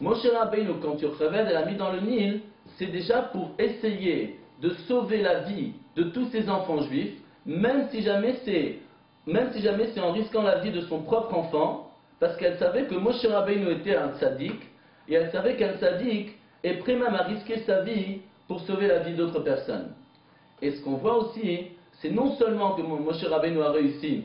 Moshe Rabbeinu, quand Yocheved l'a mis dans le Nil, c'est déjà pour essayer de sauver la vie de tous ces enfants juifs, même si jamais c'est en risquant la vie de son propre enfant, parce qu'elle savait que Moshe Rabbeinu était un tzaddik, et elle savait qu'un tzaddik est prêt même à risquer sa vie pour sauver la vie d'autres personnes. Et ce qu'on voit aussi, c'est non seulement que Moshe Rabbeinu a réussi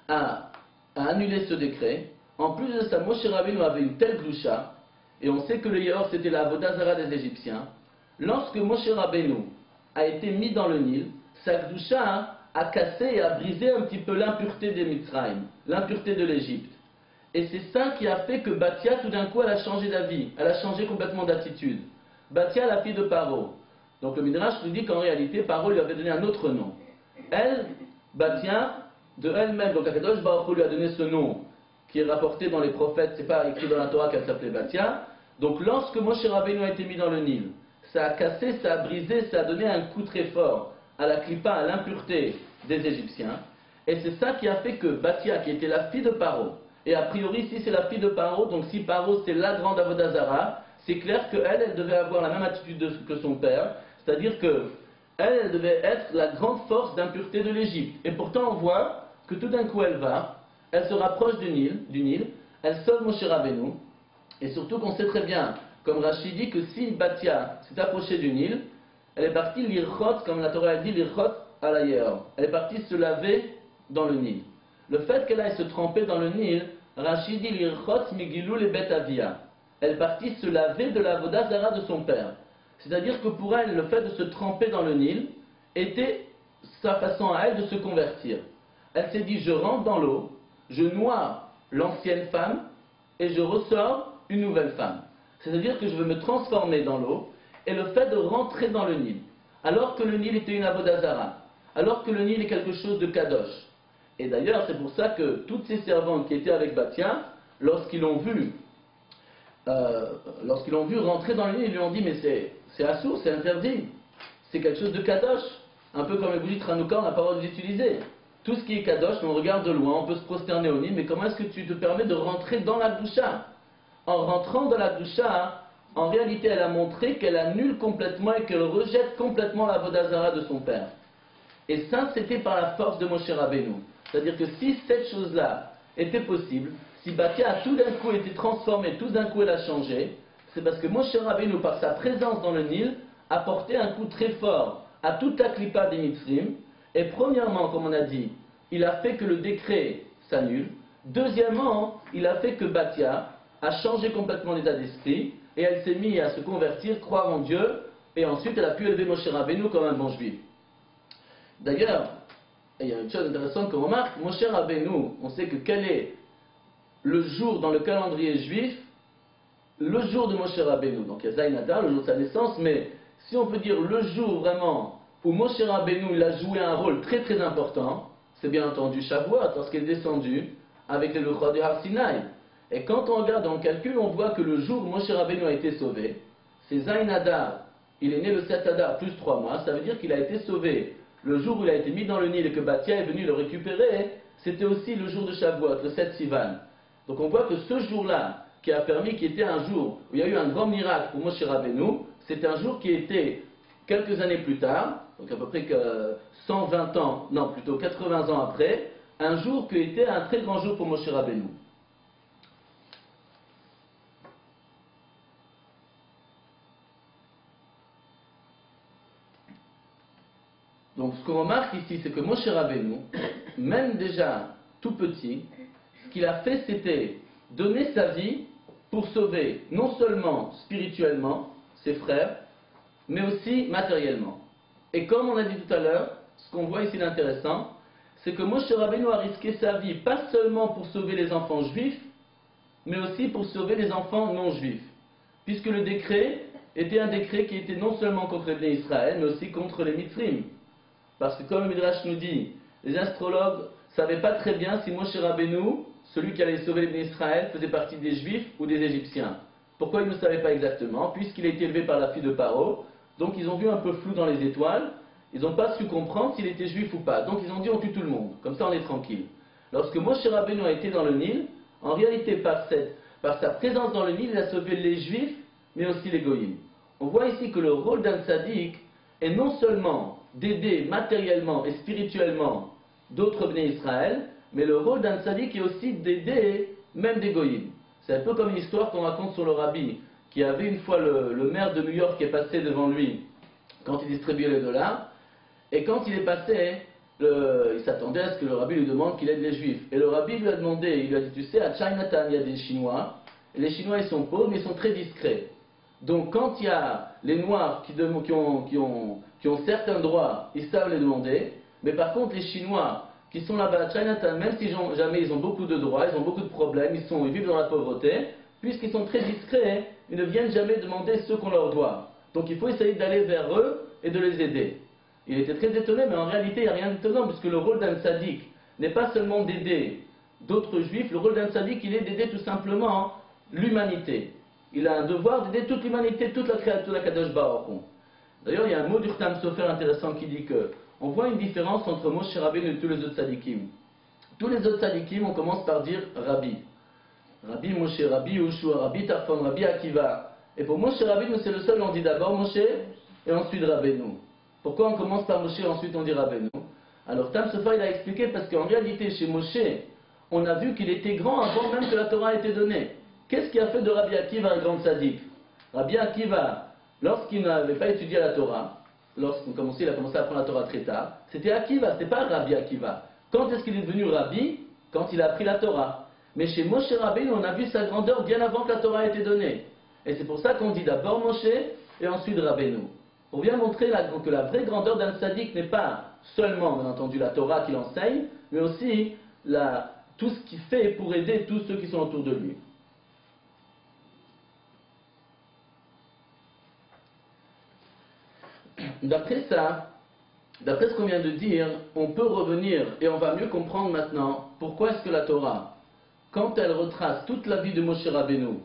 à annuler ce décret, en plus de ça, Moshe Rabbeinu avait une telle gloucha, et on sait que le Yehor c'était la Avodah Zara des Égyptiens. Lorsque Moshe Rabbeinu a été mis dans le Nil, sa gloucha a cassé et a brisé un petit peu l'impureté des Mitzrayim, l'impureté de l'Égypte. Et c'est ça qui a fait que Batia, tout d'un coup, elle a changé d'avis, elle a changé complètement d'attitude. Batia, la fille de Paro. Donc le Midrash nous dit qu'en réalité, Paro lui avait donné un autre nom. Elle, Batia, de elle-même, donc Akadosh Baruch Hu lui a donné ce nom qui est rapporté dans les prophètes, c'est pas écrit dans la Torah qu'elle s'appelait Batia. Donc lorsque Moshe Rabbeinu a été mis dans le Nil, ça a cassé, ça a brisé, ça a donné un coup très fort à la clipa, à l'impureté des Égyptiens. Et c'est ça qui a fait que Batia, qui était la fille de Paro, et a priori si c'est la fille de Paro, donc si Paro c'est la grande Avodah Zara, c'est clair qu'elle devait avoir la même attitude que son père, c'est-à-dire que elle devait être la grande force d'impureté de l'Égypte. Et pourtant on voit que tout d'un coup elle se rapproche du Nil, elle sauve Moshe Rabbeinu, et surtout qu'on sait très bien, comme Rachid dit, que si Batia s'est approchée du Nil, elle est partie l'irchot, comme la Torah dit, l'irchot à l'ailleurs. Elle est partie se laver dans le Nil. Le fait qu'elle aille se tremper dans le Nil, Rachid dit l'irchot migilou le bet avia. Elle est partie se laver de la Avodah Zara de son père. C'est-à-dire que pour elle, le fait de se tremper dans le Nil était sa façon à elle de se convertir. Elle s'est dit, je rentre dans l'eau, je noie l'ancienne femme et je ressors une nouvelle femme. C'est-à-dire que je veux me transformer dans l'eau, et le fait de rentrer dans le Nil, alors que le Nil était une Avodah Zara, alors que le Nil est quelque chose de kadosh. Et d'ailleurs, c'est pour ça que toutes ces servantes qui étaient avec Batia, lorsqu'ils l'ont vu rentrer dans le Nil, ils lui ont dit, mais c'est assourd, c'est interdit, c'est quelque chose de kadosh. Un peu comme les bougies de Hanouka, on n'a pas le droit de les utiliser. Tout ce qui est kadosh, on regarde de loin, on peut se prosterner au Nil, mais comment est-ce que tu te permets de rentrer dans la doucha? En rentrant dans la doucha, en réalité, elle a montré qu'elle annule complètement et qu'elle rejette complètement la Avodah Zara de son père. Et ça, c'était par la force de Moshe Rabbeinu. C'est-à-dire que si cette chose-là était possible, si Batia a tout d'un coup été transformée, tout d'un coup elle a changé, c'est parce que Moshe Rabbeinu, par sa présence dans le Nil, a porté un coup très fort à toute la clipa des Mitzrim. Et premièrement, comme on a dit, il a fait que le décret s'annule. Deuxièmement, il a fait que Batia a changé complètement l'état d'esprit et elle s'est mise à se convertir, croire en Dieu, et ensuite elle a pu élever Moshe Rabbeinu comme un bon juif. D'ailleurs, il y a une chose intéressante qu'on remarque, Moshe Rabbeinu, on sait que quel est le jour dans le calendrier juif, le jour de Moshe Rabbeinu, donc il y a Zayin Adar, le jour de sa naissance, mais si on peut dire le jour vraiment où Moshe Rabbeinu il a joué un rôle très très important, c'est bien entendu Shavuot, lorsqu'il est descendu avec les Luchot du Har Sinaï. Et quand on regarde, on calcule, on voit que le jour où Moshe Rabbeinu a été sauvé, c'est Zayin Adar, il est né le 7 Adar plus 3 mois, ça veut dire qu'il a été sauvé. Le jour où il a été mis dans le Nil et que Batia est venu le récupérer, c'était aussi le jour de Shavuot, le 7 Sivan. Donc on voit que ce jour-là, qui a permis, qui était un jour où il y a eu un grand miracle pour Moshe Rabbeinu, c'est un jour qui était quelques années plus tard, donc à peu près que 120 ans, non plutôt 80 ans après, un jour qui était un très grand jour pour Moshe Rabbeinu. Donc ce qu'on remarque ici, c'est que Moshe Rabbeinu, même déjà tout petit, ce qu'il a fait, c'était donner sa vie pour sauver non seulement spirituellement ses frères, mais aussi matériellement. Et comme on a dit tout à l'heure, ce qu'on voit ici d'intéressant, c'est que Moshe Rabbeinu a risqué sa vie, pas seulement pour sauver les enfants juifs, mais aussi pour sauver les enfants non juifs. Puisque le décret était un décret qui était non seulement contre les Bnei Israël, mais aussi contre les Mitzrim. Parce que comme le Midrash nous dit, les astrologues ne savaient pas très bien si Moshe Rabbeinu, celui qui allait sauver les Bnei Israël, faisait partie des Juifs ou des Égyptiens. Pourquoi ils ne savaient pas exactement? Puisqu'il a été élevé par la fille de Paro, donc ils ont vu un peu flou dans les étoiles, ils n'ont pas su comprendre s'il était juif ou pas. Donc ils ont dit on tue tout le monde, comme ça on est tranquille. Lorsque Moshe Rabbeinu a été dans le Nil, en réalité par sa présence dans le Nil, il a sauvé les Juifs, mais aussi les Goïms. On voit ici que le rôle d'un tzaddik est non seulement d'aider matériellement et spirituellement d'autres Bnei Israël, mais le rôle d'un tzaddik est aussi d'aider même des Goïms. C'est un peu comme une histoire qu'on raconte sur le rabbi, qui avait une fois le maire de New York qui est passé devant lui quand il distribuait les dollars, et quand il est passé, il s'attendait à ce que le rabbi lui demande qu'il aide les Juifs. Et le rabbi lui a demandé, il lui a dit, tu sais, à Chinatown, il y a des Chinois, et les Chinois ils sont pauvres, mais ils sont très discrets. Donc quand il y a les Noirs qui ont certains droits, ils savent les demander, mais par contre les Chinois qui sont là-bas à Chinatown, même si jamais ils ont beaucoup de droits, ils ont beaucoup de problèmes, ils vivent dans la pauvreté, puisqu'ils sont très discrets, ils ne viennent jamais demander ce qu'on leur doit. Donc il faut essayer d'aller vers eux et de les aider. Il était très étonné, mais en réalité il n'y a rien d'étonnant, puisque le rôle d'un tzaddik n'est pas seulement d'aider d'autres juifs, le rôle d'un tzaddik il est d'aider tout simplement l'humanité. Il a un devoir d'aider toute l'humanité, toute la créature, la Kadosh Baruch Hu. D'ailleurs, il y a un mot du Khtam Sofer intéressant qui dit que on voit une différence entre Moshe Rabbeinu et tous les autres tzaddikim. Tous les autres tzaddikim, on commence par dire Rabbi. Rabbi Moshe, Rabbi Yoshua, Rabbi Tarfon, Rabbi Akiva. Et pour Moshe Rabbeinu, c'est le seul, on dit d'abord Moshe et ensuite Rabbeinu. Pourquoi on commence par Moshe et ensuite on dit Rabbeinu? Alors Khtam Sofer il a expliqué parce qu'en réalité, chez Moshe, on a vu qu'il était grand avant même que la Torah ait été donnée. Qu'est-ce qui a fait de Rabbi Akiva un grand tzaddik? Rabbi Akiva, lorsqu'il n'avait pas étudié la Torah, il a commencé à apprendre la Torah très tard, c'était Akiva, c'était pas Rabbi Akiva. Quand est-ce qu'il est devenu Rabbi? Quand il a appris la Torah. Mais chez Moshe Rabbeinu, on a vu sa grandeur bien avant que la Torah ait été donnée. Et c'est pour ça qu'on dit d'abord Moshe et ensuite Rabbeinu. Pour bien montrer que la vraie grandeur d'un tzaddik n'est pas seulement, bien entendu, la Torah qu'il enseigne, mais aussi tout ce qu'il fait pour aider tous ceux qui sont autour de lui. D'après ça, d'après ce qu'on vient de dire, on peut revenir et on va mieux comprendre maintenant pourquoi est-ce que la Torah, quand elle retrace toute la vie de Moshe Rabbeinu,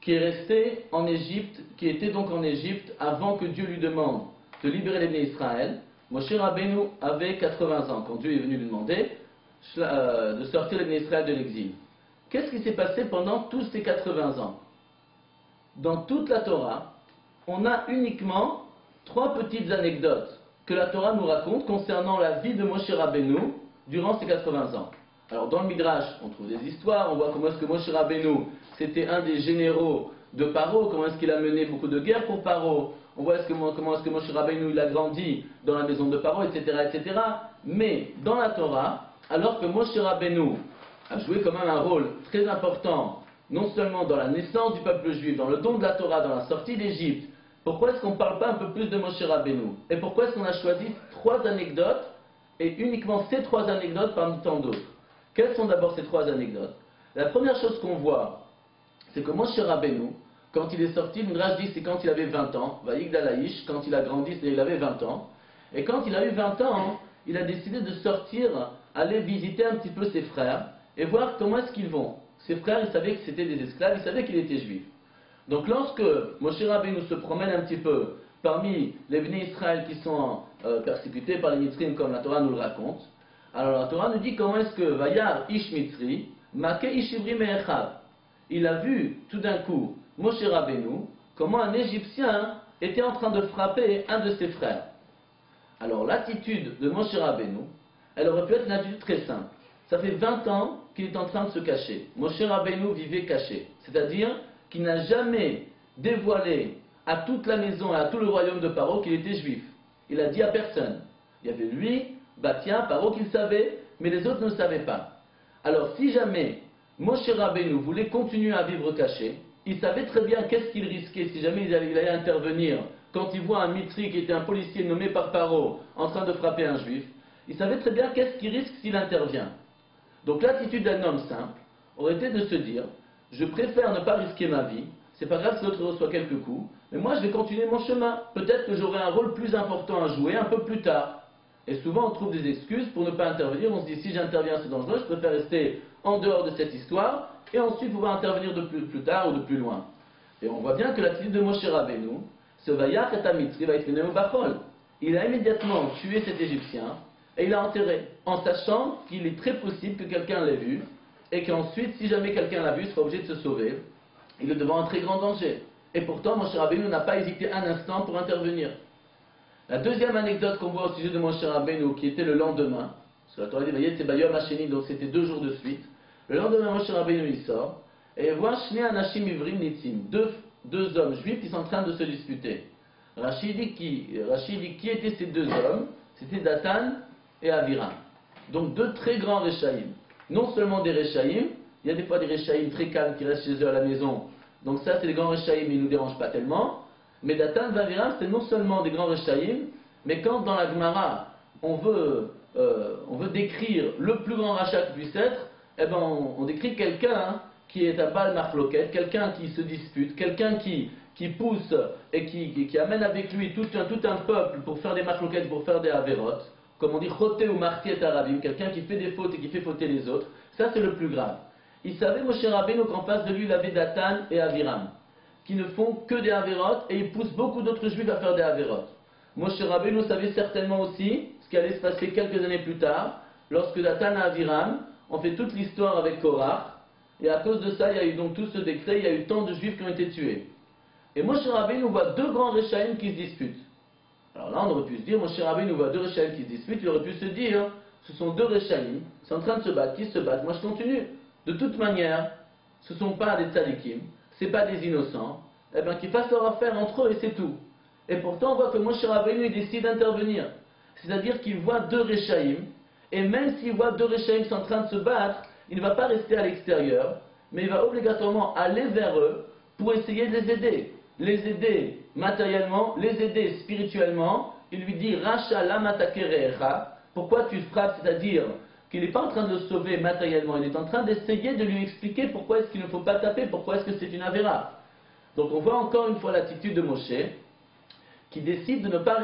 qui est resté en Égypte, qui était donc en Égypte avant que Dieu lui demande de libérer les Bnei Israël, Moshe Rabbeinu avait 80 ans quand Dieu est venu lui demander de sortir les Bnei Israël de l'exil. Qu'est-ce qui s'est passé pendant tous ces 80 ans? Dans toute la Torah, on a uniquement 3 petites anecdotes que la Torah nous raconte concernant la vie de Moshe Rabbeinu durant ces 80 ans. Alors dans le Midrash, on trouve des histoires, on voit comment est-ce que Moshe Rabbeinu, c'était un des généraux de Paro, comment est-ce qu'il a mené beaucoup de guerres pour Paro, on voit comment est-ce que Moshe Rabbeinu il a grandi dans la maison de Paro, etc., etc. Mais dans la Torah, alors que Moshe Rabbeinu a joué quand même un rôle très important, non seulement dans la naissance du peuple juif, dans le don de la Torah, dans la sortie d'Égypte, pourquoi est-ce qu'on ne parle pas un peu plus de Moshe Rabbeinu? Et pourquoi est-ce qu'on a choisi 3 anecdotes, et uniquement ces 3 anecdotes parmi tant d'autres? Quelles sont d'abord ces 3 anecdotes? La première chose qu'on voit, c'est que Moshe Rabbeinu, quand il est sorti, le Midrash dit c'est quand il avait 20 ans, Vaïgdalaïch, quand il a grandi, c'est-à-dire il avait 20 ans, et quand il a eu 20 ans, il a décidé de sortir, aller visiter un petit peu ses frères, et voir comment est-ce qu'ils vont. Ses frères, ils savaient que c'était des esclaves, ils savaient qu'il était juif. Donc lorsque Moshe Rabbeinu se promène un petit peu parmi les Bnei Israël qui sont persécutés par les Mitzrim comme la Torah nous le raconte, alors la Torah nous dit comment est-ce que Vayar Ish Mitzri, Make Ish Ivri Me'echav. Il a vu tout d'un coup Moshe Rabbeinu comment un Égyptien était en train de frapper un de ses frères. Alors l'attitude de Moshe Rabbeinu, elle aurait pu être une attitude très simple. Ça fait 20 ans qu'il est en train de se cacher. Moshe Rabbeinu vivait caché, c'est-à-dire qui n'a jamais dévoilé à toute la maison et à tout le royaume de Paro qu'il était juif. Il a dit à personne. Il y avait lui, Batia, Paro qui le savait, mais les autres ne le savaient pas. Alors si jamais Moshe Rabbeinu voulait continuer à vivre caché, il savait très bien qu'est-ce qu'il risquait si jamais il allait intervenir quand il voit un Mitri qui était un policier nommé par Paro en train de frapper un juif. Il savait très bien qu'est-ce qu'il risque s'il intervient. Donc l'attitude d'un homme simple aurait été de se dire: je préfère ne pas risquer ma vie, c'est pas grave si l'autre reçoit quelques coups, mais moi je vais continuer mon chemin. Peut-être que j'aurai un rôle plus important à jouer un peu plus tard. Et souvent on trouve des excuses pour ne pas intervenir, on se dit si j'interviens c'est dangereux, je préfère rester en dehors de cette histoire, et ensuite pouvoir intervenir de plus tard ou de plus loin. Et on voit bien que l'attitude de Moshe Rabbeinu, ce Vayach et Amitri va être au Bachol. Il a immédiatement tué cet Égyptien, et il l'a enterré, en sachant qu'il est très possible que quelqu'un l'ait vu, et qu'ensuite, si jamais quelqu'un l'a vu, il sera obligé de se sauver, il est devant un très grand danger. Et pourtant, Moshe Rabbeinu n'a pas hésité un instant pour intervenir. La deuxième anecdote qu'on voit au sujet de Moshe Rabbeinu, qui était le lendemain, parce que la Torah dit Vayet c'est Bayom Hasheni, donc c'était 2 jours de suite. Le lendemain, Moshe Rabbeinu il sort et il voit Shnei Anashim Ivrim Nitzim, deux hommes juifs qui sont en train de se disputer. Rashi dit qui étaient ces 2 hommes? C'était Datan et Aviram. Donc 2 très grands Réchaïm. Non seulement des Réchaïm, il y a des fois des Réchaïm très calmes qui restent chez eux à la maison. Donc ça c'est les grands Réchaïm, ils ne nous dérangent pas tellement. Mais Datan et Aviram c'est non seulement des grands Réchaïm, mais quand dans la Gemara on veut décrire le plus grand rachat qui puisse être, eh ben on décrit quelqu'un qui est à Baal Marloquet, quelqu'un qui se dispute, quelqu'un qui pousse et qui amène avec lui tout un peuple pour faire des marloquettes, pour faire des avérotes, comme on dit choté ou marti et arabim, quelqu'un qui fait des fautes et qui fait fauter les autres, ça c'est le plus grave. Il savait Moshe Rabbeinu qu'en face de lui il avait Datan et Aviram, qui ne font que des avérotes et ils poussent beaucoup d'autres juifs à faire des avérotes. Moshe Rabbeinu savait certainement aussi ce qui allait se passer quelques années plus tard, lorsque Datan et Aviram ont fait toute l'histoire avec Korach, et à cause de ça il y a eu donc tout ce décret, il y a eu tant de juifs qui ont été tués. Et Moshe Rabbeinu voit 2 grands Réchaïm qui se disputent. Alors là, on aurait pu se dire, Moshe Rabbeinu voit 2 Réchaïm qui se disputent, il aurait pu se dire, ce sont 2 Réchaïm, ils sont en train de se battre, qui se battent, moi je continue. De toute manière, ce ne sont pas des tzadikim, ce n'est pas des innocents, eh bien qu'ils fassent leur affaire entre eux et c'est tout. Et pourtant, on voit que Moshe Rabbeinu il décide d'intervenir. C'est-à-dire qu'il voit 2 Réchaïm, et même s'il voit 2 Réchaïm qui sont en train de se battre, il ne va pas rester à l'extérieur, mais il va obligatoirement aller vers eux pour essayer de les aider matériellement, les aider spirituellement. Il lui dit Racha lama takerecha, pourquoi tu frappes, c'est-à-dire qu'il n'est pas en train de le sauver matériellement, il est en train d'essayer de lui expliquer pourquoi est-ce qu'il ne faut pas taper, pourquoi est-ce que c'est une avéra. Donc on voit encore une fois l'attitude de Moshe, qui décide de ne pas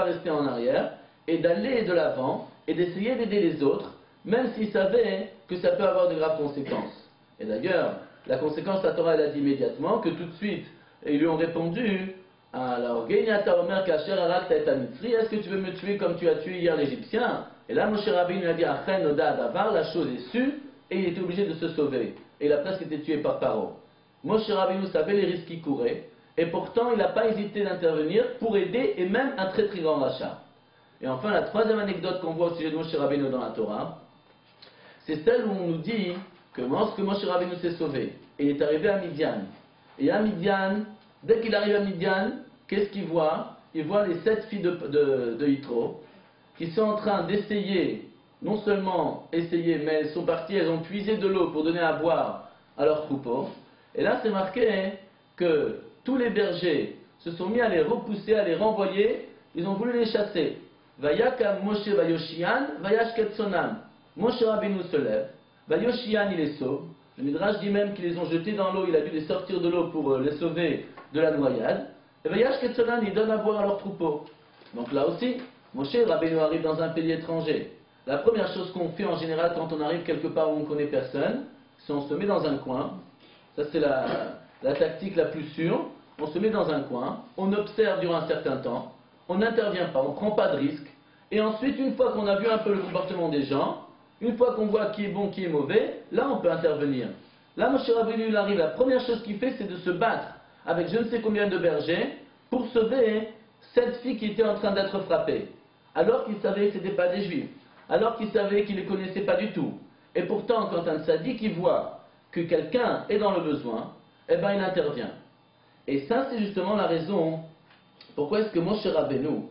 rester en arrière, et d'aller de l'avant, et d'essayer d'aider les autres, même s'il savait que ça peut avoir de graves conséquences. Et d'ailleurs, la conséquence, la Torah elle a dit immédiatement que tout de suite, ils lui ont répondu alors, est-ce que tu veux me tuer comme tu as tué hier l'Égyptien? Et là, Moshe Rabbeinu a dit la chose est sue, et il était obligé de se sauver. Et il a presque été tué par Paro. Moshe Rabbeinu savait les risques qu'il courait, et pourtant il n'a pas hésité d'intervenir pour aider, et même un très très grand rachat. Et enfin, la troisième anecdote qu'on voit au sujet de Moshe Rabbeinu dans la Torah, c'est celle où on nous dit que lorsque Moshe Rabbeinu s'est sauvé, et il est arrivé à Midian, et à Midian, dès qu'il arrive à Midian, qu'est-ce qu'il voit? Il voit les 7 filles de Yitro, qui sont en train d'essayer, non seulement essayer, mais elles sont parties, elles ont puisé de l'eau pour donner à boire à leurs troupeaux. Et là, c'est marqué que tous les bergers se sont mis à les repousser, à les renvoyer, ils ont voulu les chasser. Vayakam Moshe Vayoshian, Vayashketsonam. Moshe Rabbeinu se lève, Vayoshian il les sauve. Le Midrash dit même qu'ils les ont jetés dans l'eau, il a dû les sortir de l'eau pour les sauver de la noyade. Et Vayashketzonan, il donne à boire à leurs troupeaux. Donc là aussi, Moshe Rabbeinu arrive dans un pays étranger. La première chose qu'on fait en général quand on arrive quelque part où on ne connaît personne, c'est on se met dans un coin. Ça c'est la tactique la plus sûre. On se met dans un coin, on observe durant un certain temps, on n'intervient pas, on ne prend pas de risque. Et ensuite, une fois qu'on a vu un peu le comportement des gens, une fois qu'on voit qui est bon, qui est mauvais, là on peut intervenir. Là, Moshe Rabbeinu il arrive, la première chose qu'il fait, c'est de se battre avec je ne sais combien de bergers pour sauver cette fille qui était en train d'être frappée. Alors qu'il savait que ce n'était pas des juifs, alors qu'il savait qu'il ne les connaissait pas du tout. Et pourtant, quand un tzaddik il voit que quelqu'un est dans le besoin, eh bien il intervient. Et ça, c'est justement la raison pourquoi est-ce que Moshe Rabbeinu,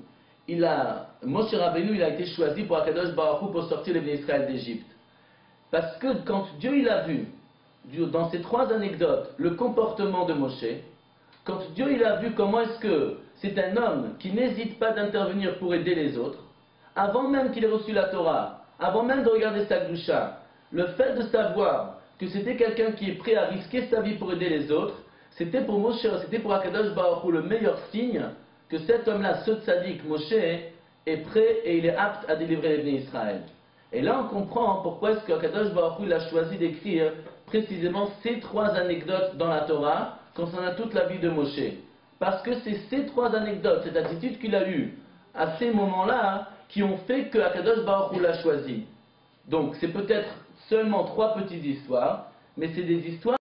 il a été choisi pour Akadosh Baruch Hu pour sortir les Bnei Israël d'Égypte. Parce que quand Dieu il a vu, dans ces 3 anecdotes, le comportement de Moshe, quand Dieu il a vu comment est-ce que c'est un homme qui n'hésite pas d'intervenir pour aider les autres, avant même qu'il ait reçu la Torah, avant même de regarder sa Gdusha, le fait de savoir que c'était quelqu'un qui est prêt à risquer sa vie pour aider les autres, c'était pour Moshe, c'était pour Akadosh Baruch Hu le meilleur signe que cet homme-là, ce tzaddik, Moshe, est prêt et il est apte à délivrer les Bnei Israël. Et là, on comprend pourquoi est-ce qu'Akadosh Baruch Hu il a choisi d'écrire précisément ces 3 anecdotes dans la Torah concernant toute la vie de Moshe. Parce que c'est ces 3 anecdotes, cette attitude qu'il a eue à ces moments-là, qui ont fait que Akadosh Baruch Hu l'a choisi. Donc, c'est peut-être seulement 3 petites histoires, mais c'est des histoires